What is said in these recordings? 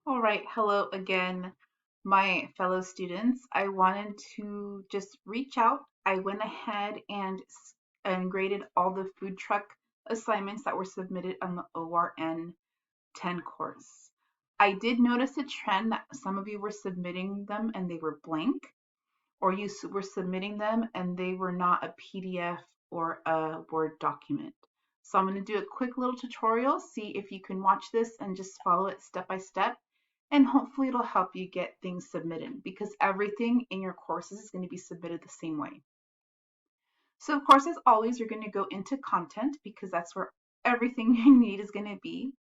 All right, hello again, my fellow students. I wanted to just reach out. I went ahead and graded all the food truck assignments that were submitted on the ORN 10 course. I did notice a trend that some of you were submitting them and they were blank, or you were submitting them and they were not a PDF or a Word document. So I'm going to do a quick little tutorial, see if you can watch this and just follow it step by step. And hopefully it'll help you get things submitted because everything in your courses is going to be submitted the same way. So of course, as always, you're going to go into content because that's where everything you need is going to be.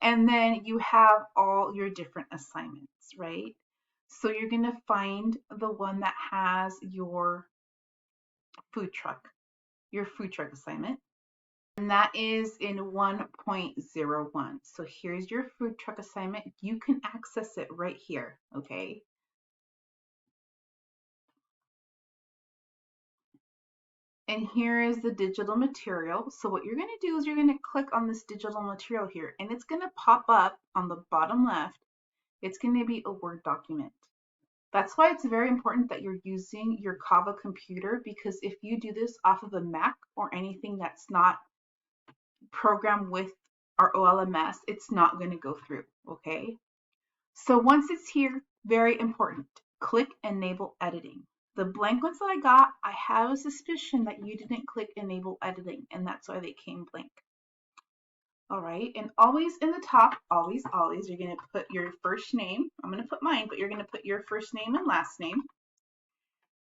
And then you have all your different assignments, right? So you're going to find the one that has food truck, your food truck assignment. And that is in 1.01. So here's your food truck assignment. You can access it right here, okay? And here is the digital material. So what you're going to do is you're going to click on this digital material here, and it's going to pop up on the bottom left. It's going to be a Word document. That's why it's very important that you're using your Kava computer, because if you do this off of a Mac or anything that's not programmed with our OLMS, it's not going to go through, okay? So once it's here, very important, click Enable Editing. The blank ones that I got, I have a suspicion that you didn't click Enable Editing, and that's why they came blank. All right, and always in the top, always, you're going to put your first name. I'm going to put mine, but you're going to put your first name and last name,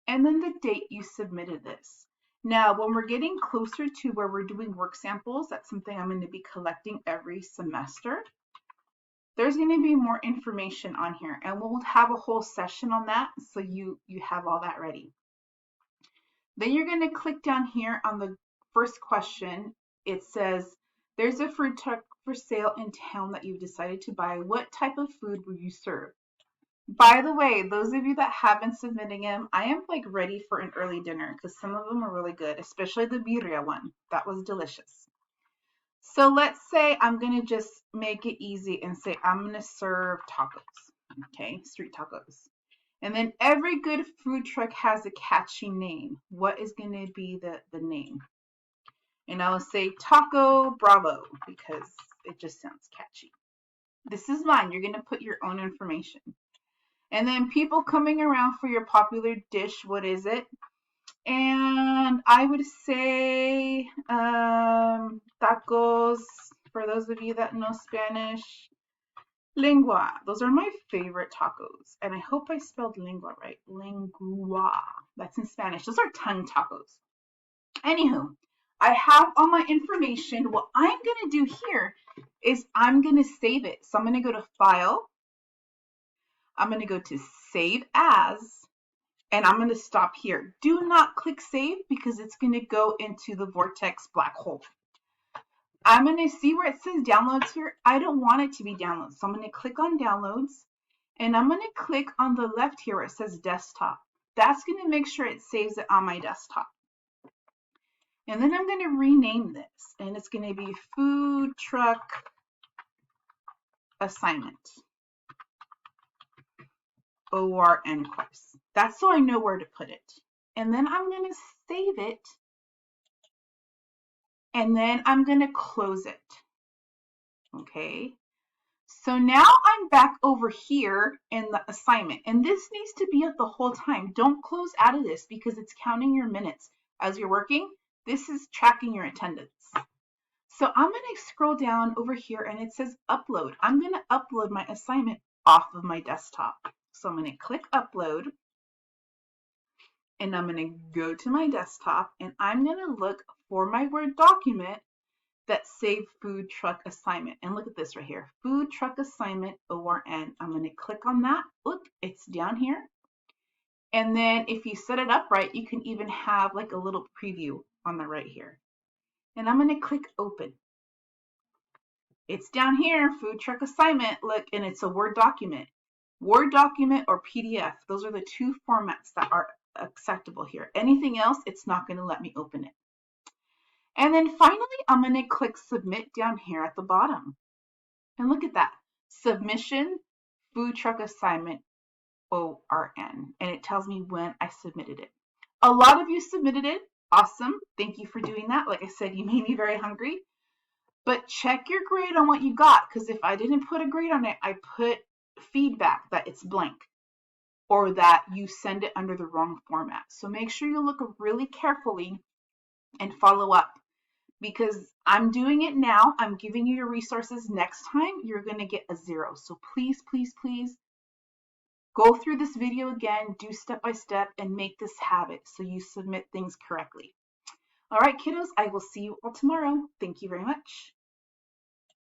and then the date you submitted this. Now, when we're getting closer to where we're doing work samples, that's something I'm going to be collecting every semester. There's going to be more information on here, and we'll have a whole session on that, so you have all that ready. Then you're going to click down here on the first question. It says, there's a food truck for sale in town that you've decided to buy. What type of food will you serve? By the way, those of you that have been submitting them, I am like ready for an early dinner because some of them are really good, especially the birria one. That was delicious. So let's say I'm going to just make it easy and say I'm going to serve tacos, okay, street tacos. And then every good food truck has a catchy name. What is going to be the name? And I'll say Taco Bravo because it just sounds catchy. This is mine. You're going to put your own information. And then people coming around for your popular dish, what is it? And I would say tacos, for those of you that know Spanish, lengua. Those are my favorite tacos. And I hope I spelled lengua right. Lengua. That's in Spanish. Those are tongue tacos. Anywho, I have all my information. What I'm going to do here is I'm going to save it. So I'm going to go to File. I'm going to go to Save As. And I'm going to stop here. Do not click Save because it's going to go into the Vortex black hole. I'm going to see where it says downloads here. I don't want it to be downloads. So I'm going to click on downloads and I'm going to click on the left here where it says desktop. That's going to make sure it saves it on my desktop. And then I'm going to rename this and it's going to be food truck assignment. ORN course. That's so I know where to put it. And then I'm going to save it. And then I'm going to close it. Okay. So now I'm back over here in the assignment. And this needs to be up the whole time. Don't close out of this because it's counting your minutes. As you're working, this is tracking your attendance. So I'm going to scroll down over here and it says upload. I'm going to upload my assignment off of my desktop. So I'm going to click upload. And I'm going to go to my desktop and I'm going to look for my Word document that saved food truck assignment. And look at this right here, food truck assignment ORN. I'm going to click on that. Look, it's down here. And then if you set it up right, you can even have like a little preview on the right here. And I'm going to click open. It's down here, food truck assignment. Look, and it's a Word document. Word document or PDF. Those are the two formats that are acceptable here. Anything else, it's not going to let me open it. And then finally, I'm going to click submit down here at the bottom. And look at that. submission, food truck assignment, ORN, and it tells me when I submitted it. A lot of you submitted it. Awesome. Thank you for doing that. Like I said, you made me very hungry. But check your grade on what you got, because if I didn't put a grade on it, I put feedback that it's blank or that you send it under the wrong format. So make sure you look really carefully and follow up, because I'm doing it now. I'm giving you your resources. Next time, you're going to get a 0. So please, please, please go through this video again, do step by step, and make this habit so you submit things correctly. All right, kiddos, I will see you all tomorrow. Thank you very much.